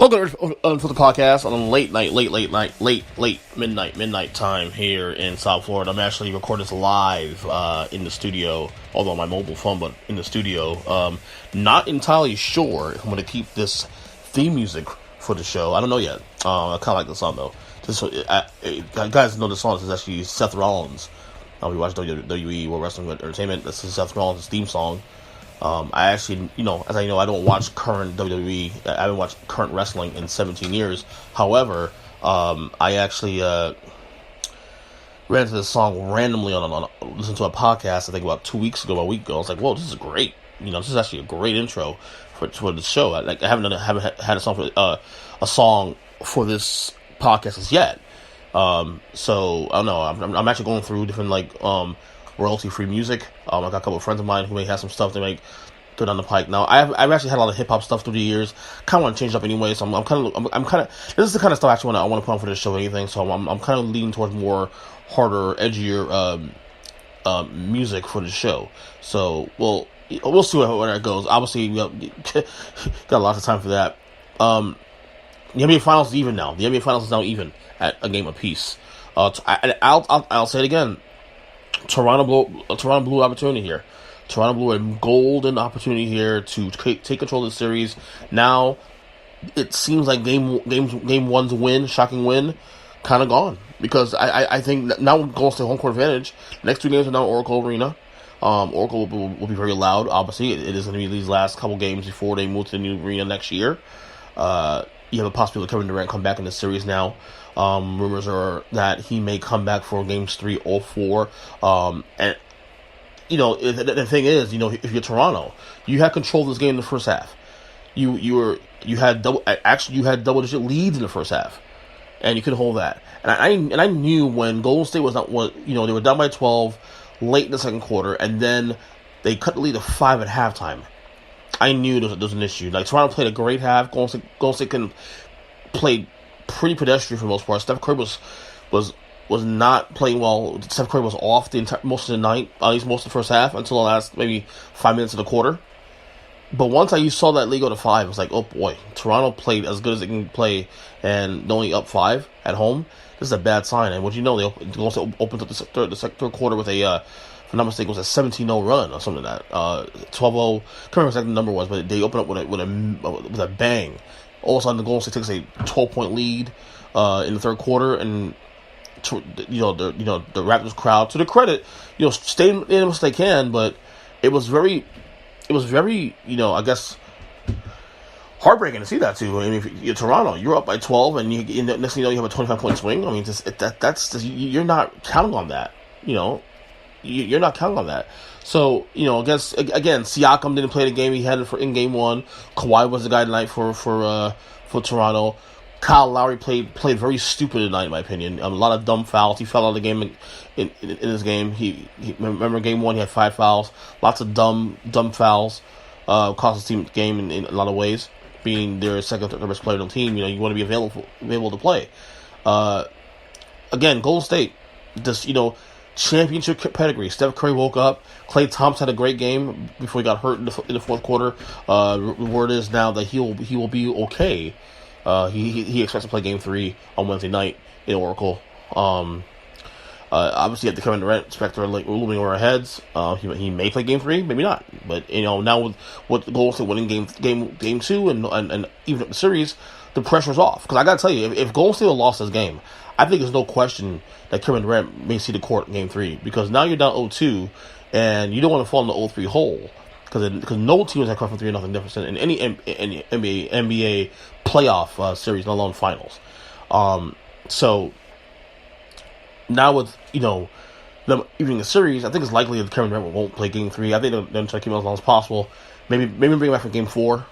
Welcome for the podcast on a late midnight time here in South Florida. I'm actually recording this live in the studio, although on my mobile phone, but in the studio. Not entirely sure if I'm going to keep this theme music for the show. I don't know yet. I kind of like the song though. Guys know the song. This is actually Seth Rollins. We watch WWE World Wrestling Entertainment. This is Seth Rollins' theme song. I actually, as I know, I don't watch current WWE. I haven't watched current wrestling in 17 years. However, I actually ran into this song randomly on listened to a podcast. I think about a week ago. I was like, "Whoa, this is great!" This is actually a great intro for the show. I haven't had a song for this podcast as yet. So I don't know. I'm actually going through different royalty-free music. I got a couple of friends of mine who may have some stuff to make go down the pike. Now, I've actually had a lot of hip hop stuff through the years. Kind of want to change it up anyway. So I'm kind of. This is the kind of stuff actually I want to put on for this show or anything. So I'm kind of leaning towards more harder, edgier music for the show. So we'll see where that goes. Obviously, we got lots of time for that. The NBA Finals is even now. The NBA Finals is now even at a game apiece. I'll say it again. Toronto Blue opportunity here. Toronto Blue a golden opportunity here to take control of the series. Now it seems like game one's win, shocking win, kind of gone because I think now Golden State home court advantage. Next 2 games are now Oracle Arena. Oracle will be very loud. Obviously, it is going to be these last couple games before they move to the new arena next year. You have a possibility of Kevin Durant come back in the series now. Rumors are that he may come back for games 3 or 4. And the thing is, if you're Toronto, you had control of this game in the first half. You had double-digit leads in the first half, and you could hold that. And I knew when Golden State was they were down by 12 late in the second quarter, and then they cut the lead to 5 at halftime. I knew there was an issue. Toronto played a great half. Golden State played pretty pedestrian for the most part. Steph Curry was not playing well. Steph Curry was off most of the night, at least most of the first half, until the last maybe 5 minutes of the quarter. But once you saw that lead go to 5, it was like, oh boy, Toronto played as good as they can play, and only up 5 at home. This is a bad sign. And what they opened up the third quarter with a, if I'm not mistaken, it was a 17-0 run or something like that. 12-0. Can't remember exactly the number was, but they opened up with a bang. All of a sudden, the Golden State takes a 12-point lead in the third quarter, and the Raptors crowd, to the credit, stay in the most they can, but it was very, I guess, heartbreaking to see that too. I mean, if you're Toronto, you're up by 12, and next thing you have a 25-point swing. I mean, you're not counting on that. You're not counting on that. So, again, Siakam didn't play the game he had in game 1. Kawhi was the guy tonight for Toronto. Kyle Lowry played very stupid tonight, in my opinion. A lot of dumb fouls. He fell out of the game in his game. He remember game 1, he had 5 fouls. Lots of dumb fouls. Cost his team the game in a lot of ways. Being their second or best player on the team, you want to be available to play. Again, Golden State, just, championship pedigree. Steph Curry woke up. Klay Thompson had a great game before he got hurt in the fourth quarter. The word is now that he will be okay. He expects to play game 3 on Wednesday night in Oracle. Obviously, at the Kevin Durant specter looming over our heads, he may play game 3, maybe not. But now with the Golden State winning game 2 and even the series, the pressure's off. Because I gotta tell you, if Golden State lost this game, I think there's no question that Kevin Durant may see the court in game 3, because now you're down 0-2, and you don't want to fall in the 0-3 hole, because no team has come from 3-0 deficit in any NBA playoff series, let alone finals. So now with them even the series, I think it's likely that Kevin Durant won't play game 3. I think they'll try to keep him as long as possible. Maybe bring him back for game 4.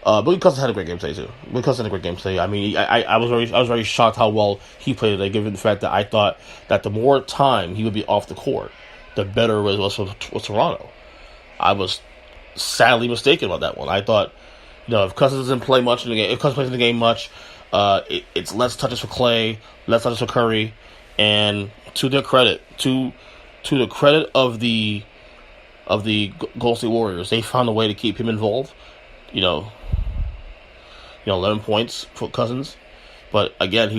Billy Cousins had a great game today too. Billy Cousins had a great game today. I mean, I was very shocked how well he played today, given the fact that I thought that the more time he would be off the court, the better it was for Toronto. I was sadly mistaken about that one. I thought, if Cousins doesn't play much in the game, if Cousins plays in the game much, it's less touches for Klay, less touches for Curry, and to their credit, to the credit of the Golden State Warriors, they found a way to keep him involved. 11 points for Cousins. But again,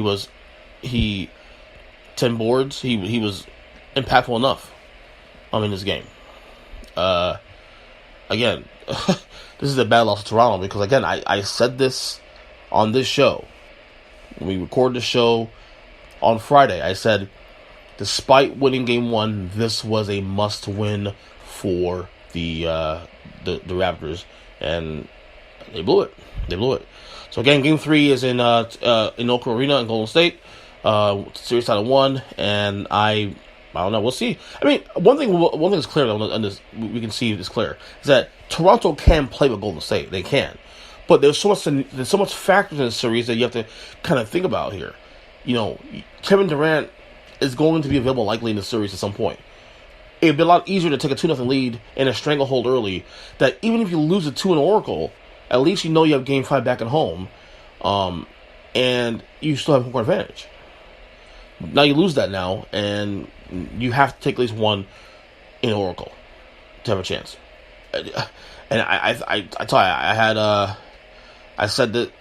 he 10 boards. He was impactful enough in this game. Again, this is a bad loss to Toronto because, again, I said this on this show. When we recorded the show on Friday, I said, despite winning Game 1, this was a must-win for the Raptors, and they blew it. So again, Game 3 is in Oracle Arena in Golden State. Series tied at 1, and I don't know. We'll see. I mean, one thing is clear, and this we can see is clear, is that Toronto can play with Golden State. They can, but there's so much factors in the series that you have to kind of think about here. Kevin Durant is going to be available likely in the series at some point. It'd be a lot easier to take a 2-0 lead in a stranglehold early. That even if you lose a 2 in Oracle, at least you have Game 5 back at home, and you still have home court advantage. Now you lose that now, and you have to take at least 1 in Oracle to have a chance. And I tell you, I said it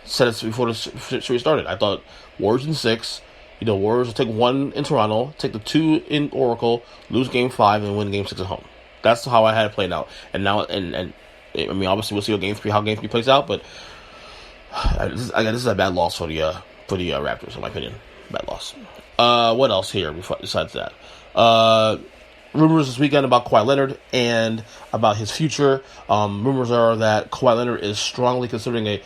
before the series started. I thought Warriors in 6. Warriors will take 1 in Toronto, take the 2 in Oracle, lose Game 5, and win Game 6 at home. That's how I had it played out. And now, and I mean, obviously we'll see how Game 3 plays out. But this is a bad loss for the Raptors, in my opinion. Bad loss. What else here besides that? Rumors this weekend about Kawhi Leonard and about his future. Rumors are that Kawhi Leonard is strongly considering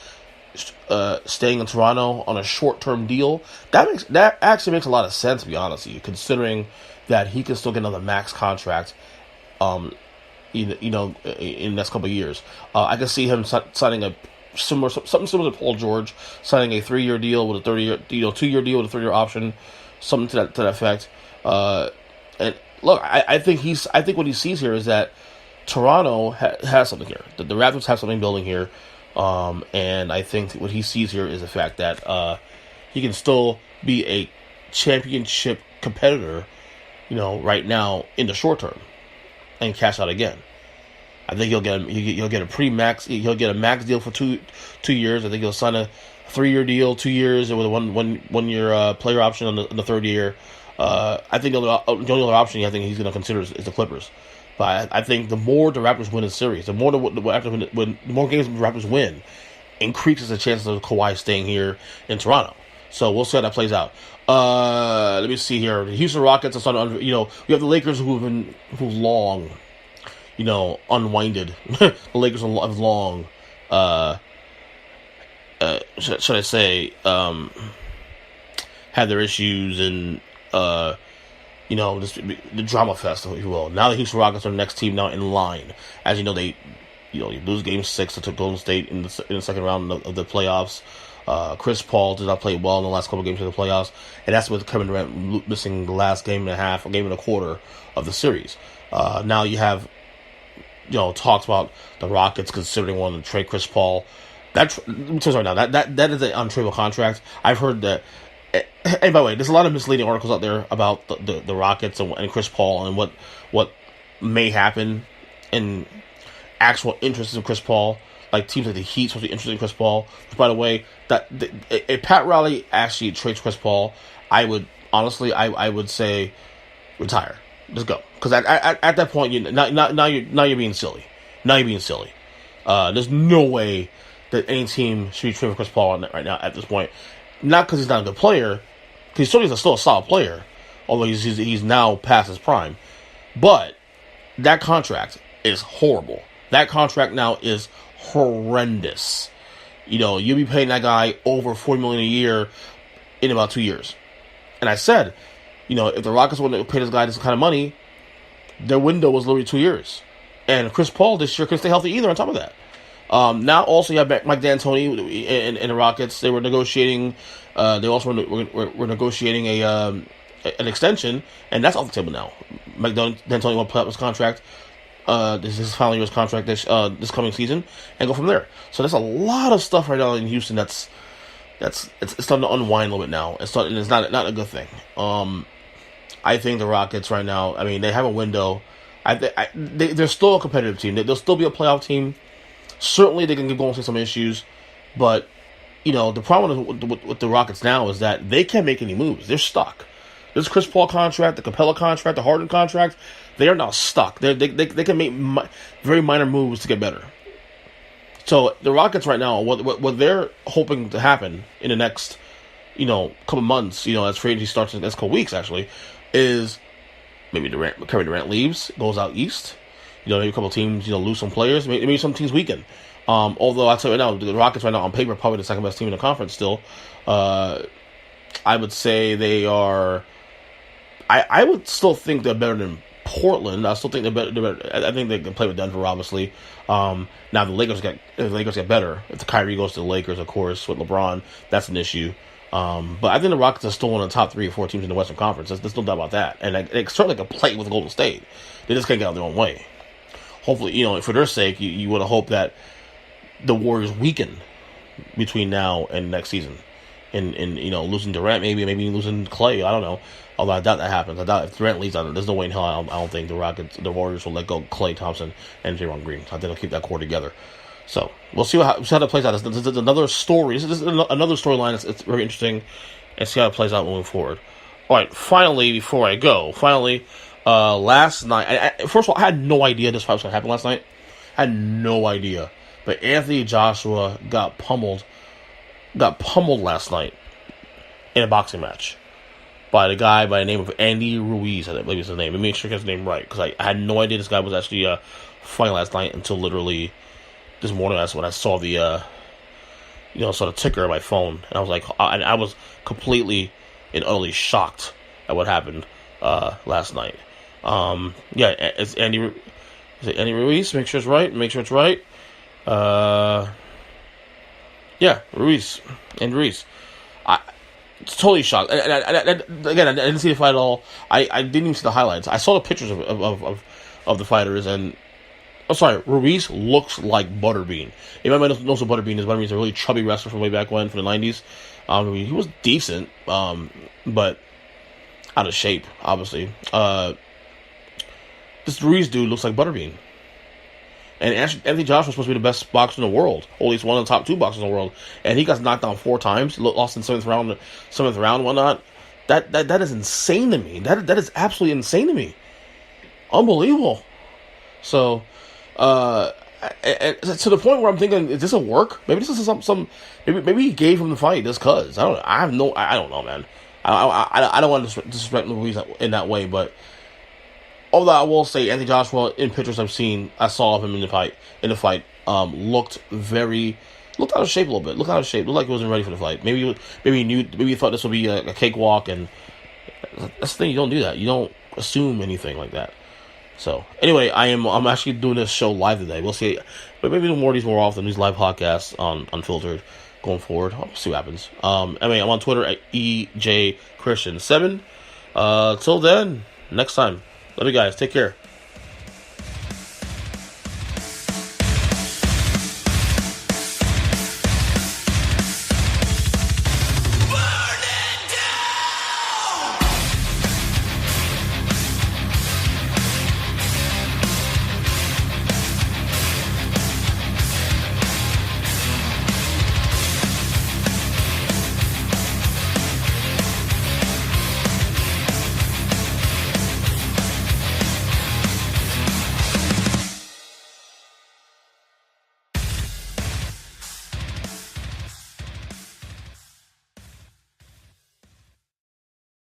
staying in Toronto on a short-term deal. That actually makes a lot of sense, to be honest with you, considering that he can still get another max contract. In the next couple of years, I can see him signing something similar to Paul George, signing a 3-year deal with a 30-year, 2-year deal with a 3-year option, something to that effect. And look, I think what he sees here is that Toronto has something here. The Raptors have something building here, and I think what he sees here is the fact that he can still be a championship competitor, right now in the short term, and cash out again. I think he'll get a max deal for two years. I think he'll sign a 3-year deal, 2 years, with a one year player option on the third year. I think the only other option I think he's going to consider is the Clippers. But I think the more the Raptors win the series, the more games the Raptors win, increases the chances of Kawhi staying here in Toronto. So we'll see how that plays out. Let me see here. The Houston Rockets are starting. We have the Lakers who've long, unwinded. The Lakers have long, should I say, had their issues and the drama fest, if you will. Now the Houston Rockets are the next team now in line. As you know, they lose Game 6 to Golden State in the second round of the playoffs. Chris Paul did not play well in the last couple of games of the playoffs, and that's with Kevin Durant missing the last game and a half, or game and a quarter of the series. Now you have, talks about the Rockets considering wanting to trade Chris Paul. Let me tell you right now, that is an untradeable contract. I've heard that. And by the way, there's a lot of misleading articles out there about the Rockets and Chris Paul and what may happen in actual interest in Chris Paul. Like teams like the Heat supposed to be interested in Chris Paul. Which, by the way, if Pat Riley actually trades Chris Paul, I would honestly, I would say, retire. Just go, because at that point, now you're being silly. Now you're being silly. There's no way that any team should be trading for Chris Paul right now at this point. Not because he's not a good player, because he's still a solid player, although he's now past his prime. But that contract is horrible. That contract now is horrendous. You'll be paying that guy over $40 million a year in about 2 years. And I said, if the Rockets want to pay this guy this kind of money, their window was literally 2 years. And Chris Paul this year couldn't stay healthy either on top of that. Now also you have Mike D'Antoni in the Rockets. They were negotiating. They also were negotiating an extension, and that's off the table now. Mike D'Antoni want to play up his contract. This is his final year's contract this coming season, and go from there. So there's a lot of stuff right now in Houston it's starting to unwind a little bit now. It's not a good thing. I think the Rockets right now, I mean, they have a window. They're still a competitive team. They'll still be a playoff team. Certainly, they can keep going through some issues, but the problem with the Rockets now is that they can't make any moves. They're stuck. This Chris Paul contract, the Capella contract, the Harden contract, they are now stuck. They can make very minor moves to get better. So the Rockets right now, what they're hoping to happen in the next, couple months, as free agency starts in the next couple weeks, actually, is maybe Kevin Durant leaves, goes out east. Maybe a couple teams, lose some players. Maybe some teams weaken. Although I'll tell you right now, the Rockets right now on paper probably the second best team in the conference still. I would say they are. I would still think they're better than Portland. I still think they're better. I think they can play with Denver, obviously. Now the Lakers get better. If the Kyrie goes to the Lakers, of course, with LeBron, that's an issue. But I think the Rockets are still one of the top 3 or 4 teams in the Western Conference. There's no doubt about that. And they certainly can play with Golden State. They just can't get out their own way. Hopefully, for their sake, you would hope that the Warriors weaken between now and next season. And losing Durant, maybe losing Clay. I don't know. Although I doubt that happens. I doubt if Durant leaves, there's no way in hell I don't think the Warriors will let go of Clay Thompson and Draymond Green. So I think they'll keep that core together. So we'll see how that plays out. This is another story. This is another storyline. It's very interesting, and see how it plays out moving forward. All right. Finally, before I go, last night. First of all, I had no idea this fight was going to happen last night. I had no idea. But Anthony Joshua got pummeled last night in a boxing match by the guy by the name of Andy Ruiz. I believe is his name. Let me make sure I get his name right, because I had no idea this guy was actually fighting last night until literally this morning. That's when I saw the saw the ticker on my phone, and I was like, I was completely and utterly shocked at what happened last night. It's Andy. Is it Andy Ruiz? Make sure it's right. Ruiz. And Ruiz. I totally shocked. And again, I didn't see the fight at all. I didn't even see the highlights. I saw the pictures of the fighters, and Ruiz looks like Butterbean. If anybody knows what Butterbean is, Butterbean's a really chubby wrestler from way back when, from the 90s. He was decent, but out of shape, obviously. This Ruiz dude looks like Butterbean. And Anthony Joshua was supposed to be the best boxer in the world, or at least one of the top 2 boxers in the world, and he got knocked down 4 times, lost in 7th round, and whatnot. That is insane to me. That is absolutely insane to me. Unbelievable. So, and to the point where I'm thinking, is this a work? Maybe this is some maybe he gave him the fight just cause. I don't know, man. I don't want to disrespect Ruiz in that way, but. Although I will say, Anthony Joshua, in pictures I saw of him in the fight, looked out of shape a little bit. Looked like he wasn't ready for the fight. Maybe he thought this would be a cakewalk, and that's the thing. You don't do that. You don't assume anything like that. So anyway, I'm actually doing this show live today. We'll see, but maybe do more of these more often. These live podcasts on Unfiltered going forward. I'll see what happens. I'm on Twitter at EJChristian7. Till then, next time. Love you guys. Take care.